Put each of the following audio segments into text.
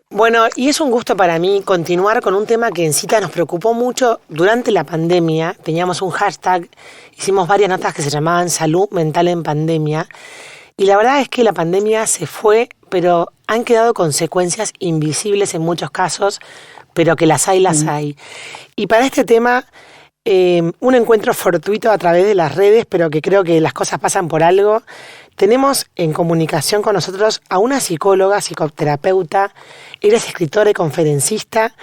Bueno, y es un gusto para mí continuar con un tema que en Cita nos preocupó mucho durante la pandemia. Teníamos un hashtag, hicimos varias notas que se llamaban Salud Mental en Pandemia. Y la verdad es que la pandemia se fue, pero han quedado consecuencias invisibles en muchos casos, pero que las Mm. hay. Y para este tema, un encuentro fortuito a través de las redes, pero que creo que las cosas pasan por algo. Tenemos en comunicación con nosotros a una psicóloga, psicoterapeuta, ella es escritora y conferencista,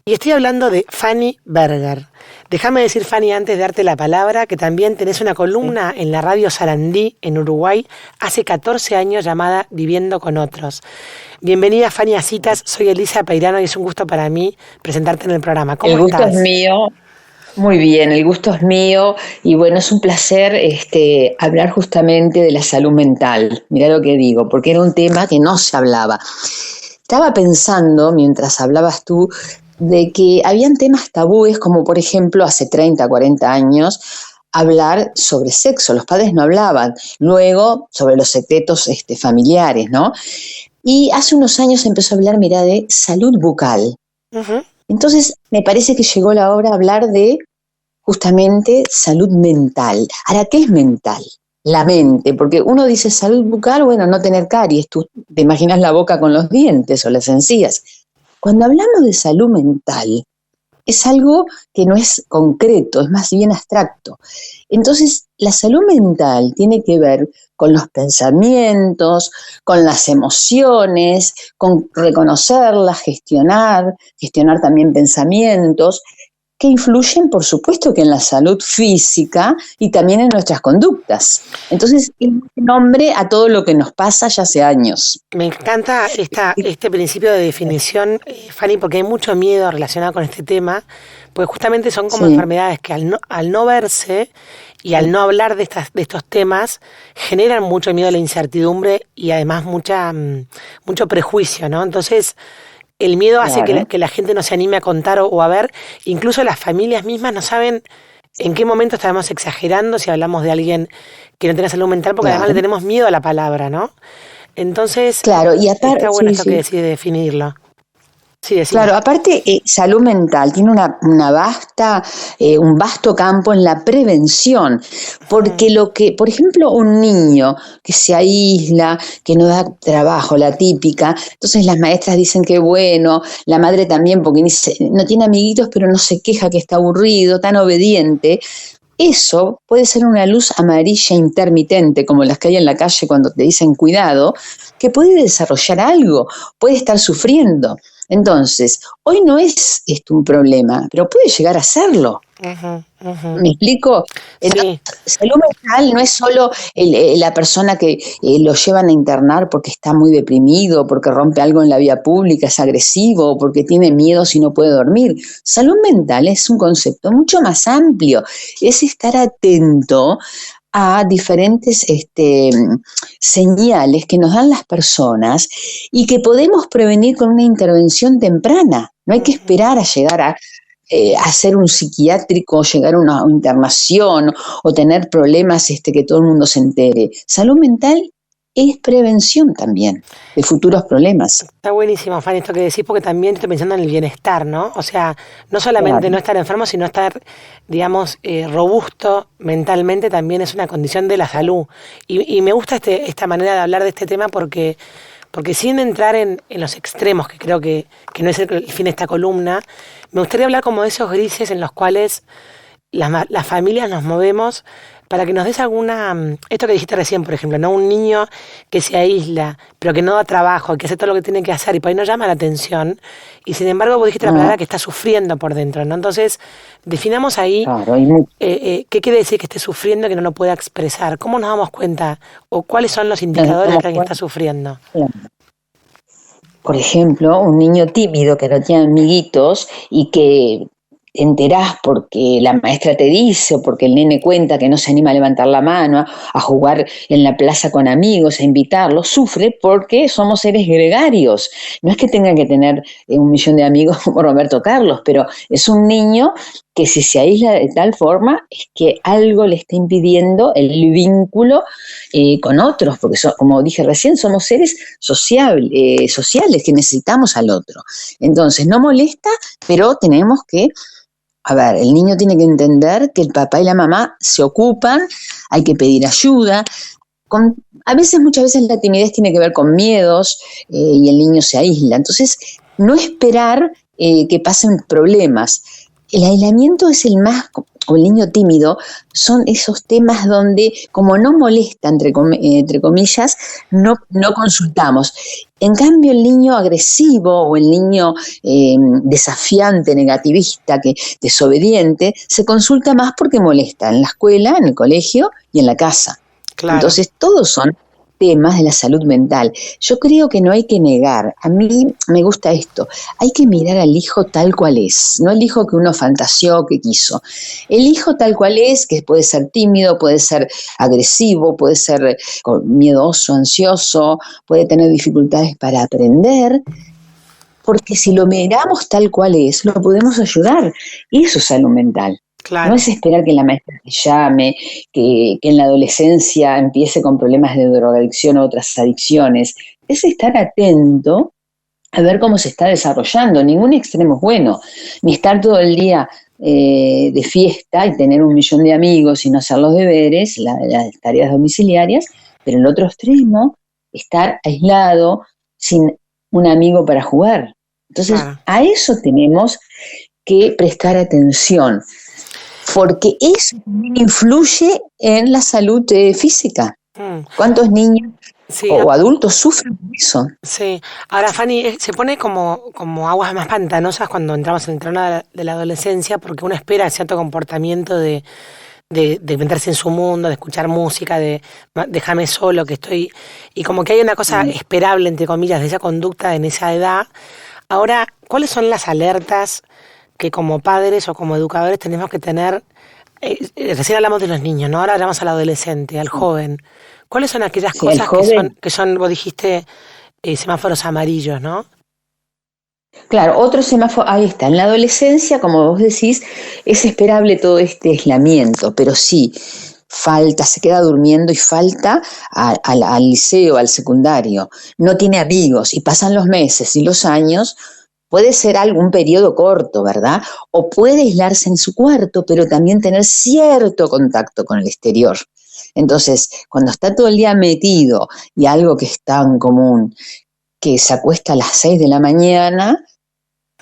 y estoy hablando de Fanny Berger. Déjame decir, Fanny, antes de darte la palabra, que también tenés una Sí. columna en la radio Sarandí, en Uruguay, hace 14 años llamada Viviendo con Otros. Bienvenida, Fanny, a Citas. Soy Elisa Peirano y es un gusto para mí presentarte en el programa. ¿Cómo El gusto es estás? mío, muy bien, el gusto es mío y bueno, es un placer hablar justamente de la salud mental. Mirá lo que digo, porque era un tema que no se hablaba. Estaba pensando, mientras hablabas tú, de que habían temas tabúes, como por ejemplo hace 30, 40 años, hablar sobre sexo. Los padres no hablaban. Luego, sobre los secretos familiares, ¿no? Y hace unos años se empezó a hablar, mirá, de salud bucal. Ujú. Entonces, me parece que llegó la hora de hablar de justamente salud mental. Ahora, ¿qué es mental? La mente, porque uno dice salud bucal, bueno, no tener caries, tú te imaginas la boca con los dientes o las encías. Cuando hablamos de salud mental, es algo que no es concreto, es más bien abstracto. Entonces, la salud mental tiene que ver con los pensamientos, con las emociones, con reconocerlas, gestionar también pensamientos, que influyen, por supuesto, que en la salud física y también en nuestras conductas. Entonces, es un nombre a todo lo que nos pasa ya hace años. Me encanta este principio de definición, Fanny, porque hay mucho miedo relacionado con este tema, porque justamente son como Sí, enfermedades que al no verse y al no hablar de estos temas, generan mucho miedo a la incertidumbre y además mucho prejuicio, ¿no? Entonces, el miedo hace que claro, que la gente no se anime a contar o a ver, incluso las familias mismas no saben en qué momento estamos exagerando si hablamos de alguien que no tiene salud mental, porque además le claro. tenemos miedo a la palabra, ¿no? Entonces, Claro, y aparte, está bueno sí, esto que sí. decide definirlo. Sí, decime. Claro, aparte, salud mental tiene un vasto campo en la prevención, Mm. porque por ejemplo, un niño que se aísla, que no da trabajo, la típica, entonces las maestras dicen que bueno, la madre también, porque no tiene amiguitos, pero no se queja que está aburrido, tan obediente. Eso puede ser una luz amarilla intermitente, como las que hay en la calle cuando te dicen cuidado, que puede desarrollar algo, puede estar sufriendo. Entonces, hoy no es esto un problema, pero puede llegar a serlo. Ujú, ujú. ¿Me explico? Entonces, Sí, salud mental no es solo la persona que lo llevan a internar porque está muy deprimido, porque rompe algo en la vía pública, es agresivo, porque tiene miedo si no puede dormir. Salud mental es un concepto mucho más amplio, es estar atento a diferentes señales que nos dan las personas y que podemos prevenir con una intervención temprana. No hay que ujú. esperar a llegar a hacer un psiquiátrico, llegar a una internación o tener problemas que todo el mundo se entere. Salud mental es prevención también de futuros problemas. Está buenísimo, Fanny, esto que decís, porque también estoy pensando en el bienestar, ¿no? O sea, no solamente Claro, no estar enfermo, sino estar, digamos, robusto mentalmente también es una condición de la salud. Y me gusta esta manera de hablar de este tema porque sin entrar en los extremos, que creo que no es el fin de esta columna, me gustaría hablar como de esos grises en los cuales las familias nos movemos para que nos des esto que dijiste recién, por ejemplo, ¿no? Un niño que se aísla, pero que no da trabajo, que hace todo lo que tiene que hacer y por ahí no llama la atención, y sin embargo vos dijiste la palabra no, que está sufriendo por dentro, ¿no? Entonces, definamos ahí claro, qué quiere decir que esté sufriendo y que no lo pueda expresar. ¿Cómo nos damos cuenta? ¿O cuáles son los nos indicadores de damos que alguien está cuenta. sufriendo? Por ejemplo, un niño tímido que no tiene amiguitos y que te enterás porque la maestra te dice o porque el nene cuenta que no se anima a levantar la mano, a jugar en la plaza con amigos, a invitarlos, sufre porque somos seres gregarios. No es que tengan que tener 1 millón de amigos como Roberto Carlos, pero es un niño que si se aísla de tal forma es que algo le está impidiendo el vínculo con otros, porque como dije recién, somos seres sociales que necesitamos al otro. Entonces, no molesta, pero tenemos que, a ver, el niño tiene que entender que el papá y la mamá se ocupan, hay que pedir ayuda. Muchas veces la timidez tiene que ver con miedos y el niño se aísla. Entonces, no esperar que pasen problemas. El aislamiento es el niño tímido, son esos temas donde, como no molesta, entre comillas, no consultamos. En cambio, el niño agresivo o el niño desafiante, negativista, desobediente, se consulta más porque molesta en la escuela, en el colegio y en la casa. Claro. Entonces, todos son temas de la salud mental. Yo creo que no hay que negar. A mí me gusta esto. Hay que mirar al hijo tal cual es, no el hijo que uno fantaseó, que quiso. El hijo tal cual es, que puede ser tímido, puede ser agresivo, puede ser miedoso, ansioso, puede tener dificultades para aprender, porque si lo miramos tal cual es, lo podemos ayudar. Y eso es salud mental. Claro. No es esperar que la maestra te llame, que en la adolescencia empiece con problemas de drogadicción o otras adicciones. Es estar atento a ver cómo se está desarrollando. Ningún extremo es bueno. Ni estar todo el día de fiesta y tener 1.000.000 de amigos y no hacer los deberes, las tareas domiciliarias, pero en el otro extremo, estar aislado, sin un amigo para jugar. Entonces, a eso tenemos que prestar atención, porque eso también influye en la salud física. ¿Cuántos niños o adultos sufren por eso? Sí. Ahora, Fanny, se pone como aguas más pantanosas cuando entramos en el terreno de la adolescencia, porque uno espera cierto comportamiento de meterse en su mundo, de escuchar música, de déjame solo, que estoy... Y como que hay una cosa esperable, entre comillas, de esa conducta en esa edad. Ahora, ¿cuáles son las alertas que como padres o como educadores tenemos que tener? Recién hablamos de los niños, ¿no? Ahora hablamos al adolescente, al joven. ¿Cuáles son aquellas cosas que son, vos dijiste, semáforos amarillos, ¿no? Claro, otro semáforo, ahí está, en la adolescencia, como vos decís, es esperable todo este aislamiento, pero sí, se queda durmiendo y falta al liceo, al secundario, no tiene amigos y pasan los meses y los años. Puede ser algún periodo corto, ¿verdad? O puede aislarse en su cuarto, pero también tener cierto contacto con el exterior. Entonces, cuando está todo el día metido y algo que es tan común, que se acuesta a las 6 de la mañana,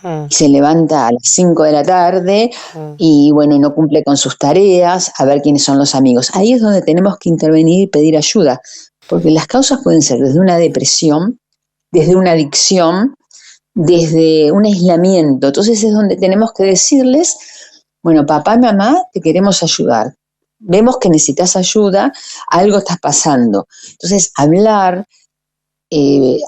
y se levanta a las 5 de la tarde y bueno, no cumple con sus tareas, a ver quiénes son los amigos. Ahí es donde tenemos que intervenir y pedir ayuda, porque las causas pueden ser desde una depresión, desde una adicción, desde un aislamiento. Entonces es donde tenemos que decirles, bueno, papá y mamá, te queremos ayudar. Vemos que necesitas ayuda, algo está pasando. Entonces, hablar,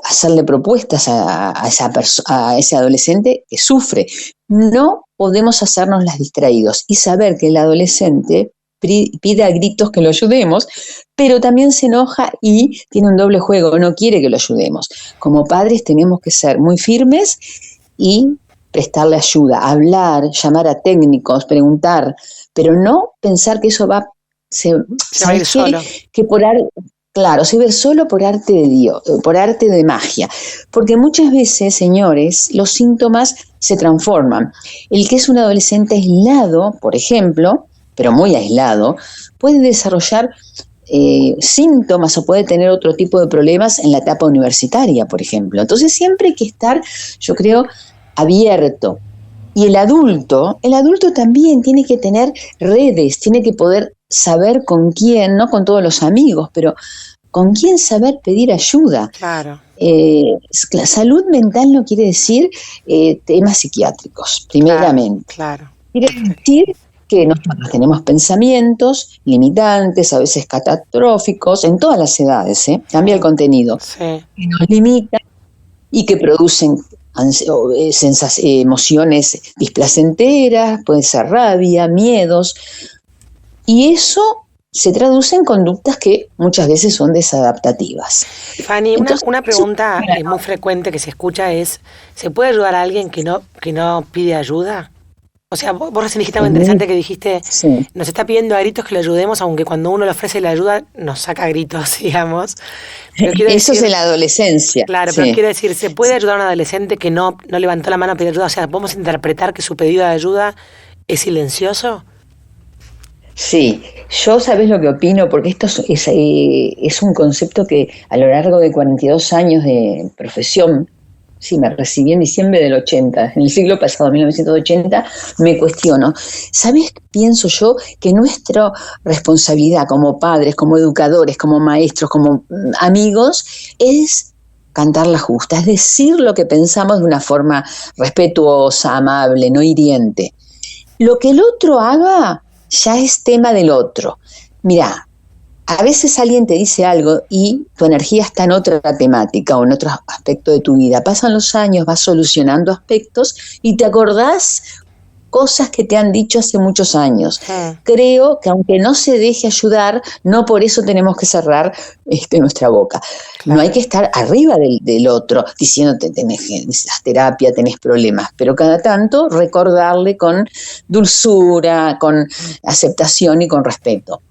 hacerle propuestas a ese adolescente que sufre. No podemos hacernos las distraídos y saber que el adolescente pide a gritos que lo ayudemos, pero también se enoja y tiene un doble juego, no quiere que lo ayudemos. Como padres tenemos que ser muy firmes y prestarle ayuda, hablar, llamar a técnicos, preguntar, pero no pensar que eso se va a ir solo. Que se ve solo por arte de Dios, por arte de magia, porque muchas veces, señores, los síntomas se transforman. El que es un adolescente aislado, por ejemplo, pero muy aislado, puede desarrollar síntomas o puede tener otro tipo de problemas en la etapa universitaria, por ejemplo. Entonces siempre hay que estar, yo creo, abierto. Y el adulto también tiene que tener redes, tiene que poder saber con quién, no con todos los amigos, pero con quién saber pedir ayuda. Claro. La salud mental no quiere decir temas psiquiátricos, primeramente. Claro. Quiere decir que nosotros tenemos pensamientos limitantes, a veces catastróficos, en todas las edades, cambia el contenido, que nos limitan y que producen emociones displacenteras, puede ser rabia, miedos, y eso se traduce en conductas que muchas veces son desadaptativas. Fanny, una pregunta muy frecuente que se escucha es, ¿se puede ayudar a alguien que no pide ayuda? O sea, vos recién dijiste algo interesante que dijiste, Sí. nos está pidiendo a gritos que le ayudemos, aunque cuando uno le ofrece la ayuda nos saca gritos, digamos. Pero quiero Eso es decir, en la adolescencia. claro, pero Sí. quiero decir, ¿se puede ayudar a un adolescente que no levantó la mano a pedir ayuda? O sea, ¿podemos interpretar que su pedido de ayuda es silencioso? Sí, yo sabes lo que opino, porque esto es un concepto que a lo largo de 42 años de profesión, sí, me recibí en diciembre del 80, en el siglo pasado, 1980, me cuestiono. ¿Sabes? Pienso yo que nuestra responsabilidad como padres, como educadores, como maestros, como amigos, es cantar la justa, es decir lo que pensamos de una forma respetuosa, amable, no hiriente. Lo que el otro haga ya es tema del otro. Mirá, a veces alguien te dice algo y tu energía está en otra temática o en otro aspecto de tu vida. Pasan los años, vas solucionando aspectos y te acordás cosas que te han dicho hace muchos años. Creo que aunque no se deje ayudar, no por eso tenemos que cerrar nuestra boca. Claro. No hay que estar arriba del otro diciéndote necesitas terapia, tenés problemas, pero cada tanto recordarle con dulzura, con aceptación y con respeto.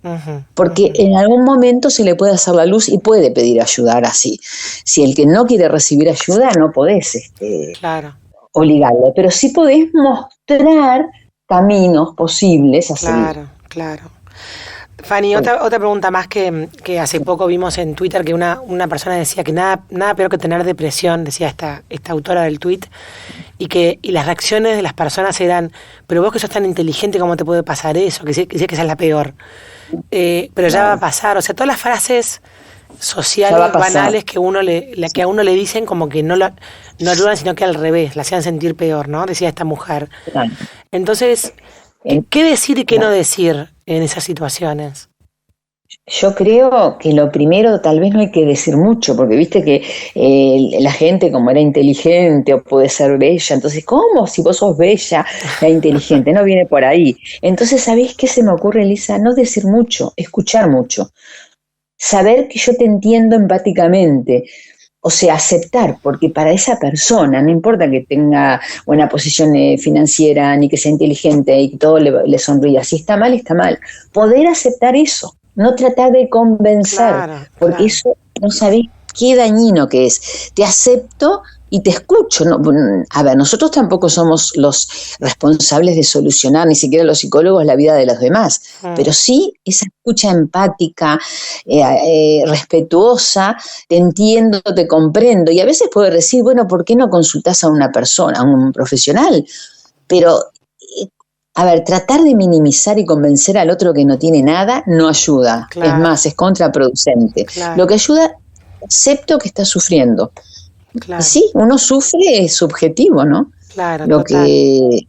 Porque en algún momento se le puede hacer la luz y puede pedir ayudar así. Si el que no quiere recibir ayuda, no podés Claro. obligarlo, pero sí podés mostrar caminos posibles a seguir. Claro. Fanny, otra pregunta más que hace poco vimos en Twitter que una persona decía que nada peor que tener depresión, decía esta autora del tweet, y las reacciones de las personas eran, pero vos que sos tan inteligente, ¿cómo te puede pasar eso? Que esa es la peor. Pero ya va a pasar, o sea, todas las frases sociales banales que a uno le dicen como que no ayudan, sino que al revés, la hacían sentir peor, ¿no? Decía esta mujer. Claro. Entonces, ¿qué decir y qué no decir en esas situaciones? Yo creo que lo primero, tal vez no hay que decir mucho, porque viste que la gente como era inteligente o puede ser bella, entonces, ¿cómo? Si vos sos bella, la inteligente, no viene por ahí. Entonces, ¿sabés qué se me ocurre, Elisa? No decir mucho, escuchar mucho. Saber que yo te entiendo empáticamente, o sea, aceptar, porque para esa persona, no importa que tenga buena posición financiera, ni que sea inteligente y que todo le sonría, si está mal, está mal. Poder aceptar eso, no tratar de convencer, porque eso no sabés qué dañino que es. Te acepto y te escucho. No, a ver, nosotros tampoco somos los responsables de solucionar, ni siquiera los psicólogos, la vida de los demás, pero sí esa escucha empática, respetuosa, te entiendo, te comprendo, y a veces puedo decir, bueno, ¿por qué no consultás a una persona, a un profesional? Pero, a ver, tratar de minimizar y convencer al otro que no tiene nada no ayuda, es más, es contraproducente. Lo que ayuda, acepto que está sufriendo. Y sí, uno sufre, es subjetivo, ¿no? Lo que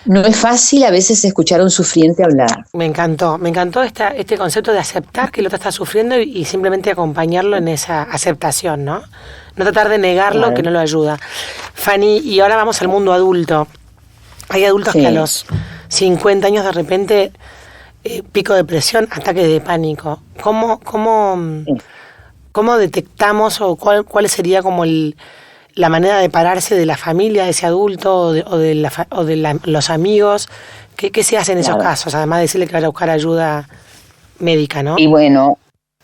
no es fácil a veces escuchar a un sufriente hablar. Me encantó este concepto de aceptar que el otro está sufriendo y simplemente acompañarlo en esa aceptación, ¿no? No tratar de negarlo, que no lo ayuda. Fanny, y ahora vamos al mundo adulto. Hay adultos que a los 50 años de repente pico de depresión, ataques de pánico. ¿Cómo detectamos o cuál sería como la manera de pararse de la familia de ese adulto o de los amigos? ¿Qué se hace en esos casos? Además de decirle que vaya a buscar ayuda médica, ¿no? Y bueno,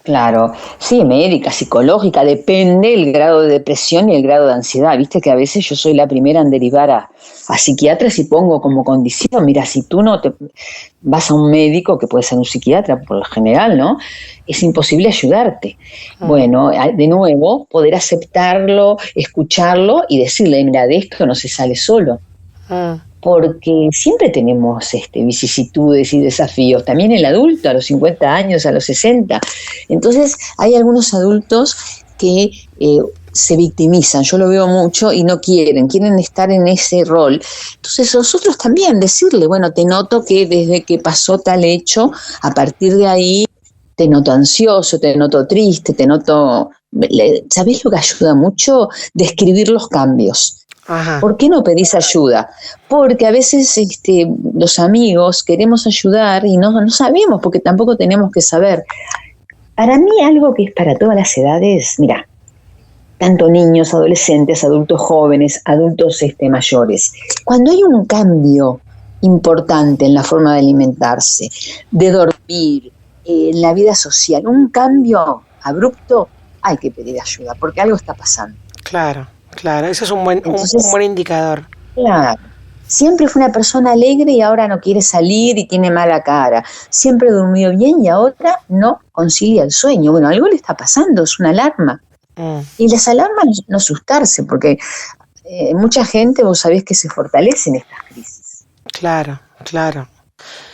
claro, sí, médica, psicológica, depende el grado de depresión y el grado de ansiedad. Viste que a veces yo soy la primera en derivar a psiquiatras y pongo como condición, mira, si tú no te vas a un médico, que puede ser un psiquiatra por lo general, ¿no? Es imposible ayudarte. Bueno, de nuevo, poder aceptarlo, escucharlo y decirle, mira, de esto no se sale solo. Porque siempre tenemos vicisitudes y desafíos, también el adulto, a los 50 años, a los 60. Entonces, hay algunos adultos que se victimizan, yo lo veo mucho, y no quieren estar en ese rol. Entonces, nosotros también decirle, bueno, te noto que desde que pasó tal hecho, a partir de ahí, te noto ansioso, te noto triste, te noto... ¿Sabés lo que ayuda mucho? Describir los cambios. ¿Por qué no pedís ayuda? Porque a veces los amigos queremos ayudar y no sabemos, porque tampoco tenemos que saber. Para mí algo que es para todas las edades, mira, tanto niños, adolescentes, adultos jóvenes, adultos mayores. Cuando hay un cambio importante en la forma de alimentarse, de dormir, en la vida social, un cambio abrupto, hay que pedir ayuda, porque algo está pasando. Claro, claro, eso es un buen, Entonces, un buen indicador. claro, siempre fue una persona alegre y ahora no quiere salir y tiene mala cara. Siempre durmió bien y ahora no concilia el sueño. Bueno, algo le está pasando, es una alarma. Y las alarmas no asustarse, porque mucha gente, vos sabés que se fortalece en estas crisis. Claro, claro.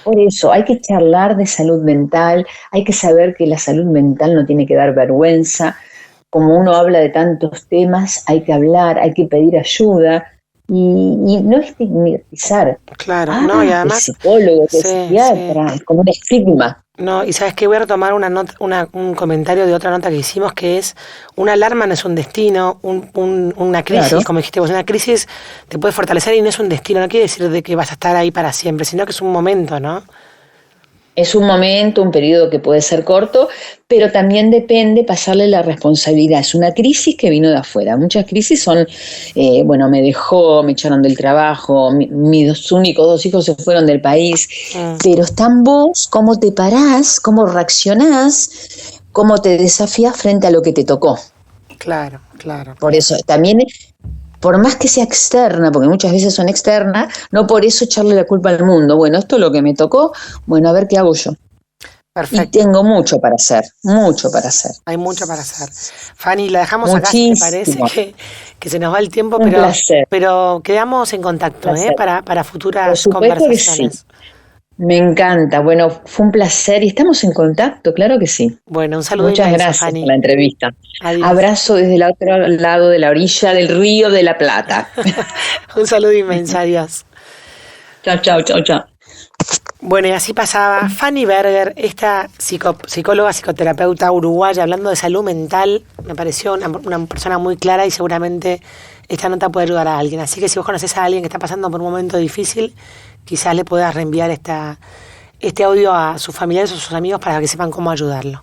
Por eso hay que charlar de salud mental, hay que saber que la salud mental no tiene que dar vergüenza. Como uno habla de tantos temas, hay que hablar, hay que pedir ayuda y no estigmatizar. Claro, no, y además, el psicólogo, el sí, psiquiatra, es como un estigma. No, y sabes que voy a retomar un comentario de otra nota que hicimos, que es: una alarma no es un destino, una crisis, Claro. como dijiste vos, una crisis te puede fortalecer y no es un destino, no quiere decir de que vas a estar ahí para siempre, sino que es un momento, ¿no? Es un momento, un periodo que puede ser corto, pero también depende pasarle la responsabilidad. Es una crisis que vino de afuera. Muchas crisis son, me dejó, me echaron del trabajo, mis únicos 2 hijos se fueron del país, pero está en vos cómo te parás, cómo reaccionás, cómo te desafías frente a lo que te tocó. Claro, claro. Por eso también, por más que sea externa, porque muchas veces son externas, no por eso echarle la culpa al mundo. Bueno, esto es lo que me tocó, bueno, a ver qué hago yo. Perfecto. Y tengo mucho para hacer, mucho para hacer. Hay mucho para hacer. Fanny, la dejamos Muchísimo. acá, ¿te parece? Que se nos va el tiempo, Un placer. pero quedamos en contacto, para futuras Por supuesto conversaciones. que sí. Me encanta. Bueno, fue un placer y estamos en contacto, claro que sí. Bueno, un saludo Muchas inmenso, gracias Fanny. por la entrevista. Adiós. Abrazo desde el otro lado de la orilla del Río de la Plata. Un saludo inmenso, adiós. Chao, chao, chao, chao. Bueno, y así pasaba Fanny Berger, esta psicóloga, psicoterapeuta uruguaya, hablando de salud mental. Me pareció una persona muy clara y seguramente esta nota puede ayudar a alguien. Así que si vos conocés a alguien que está pasando por un momento difícil, quizás le puedas reenviar este audio a sus familiares o sus amigos para que sepan cómo ayudarlo.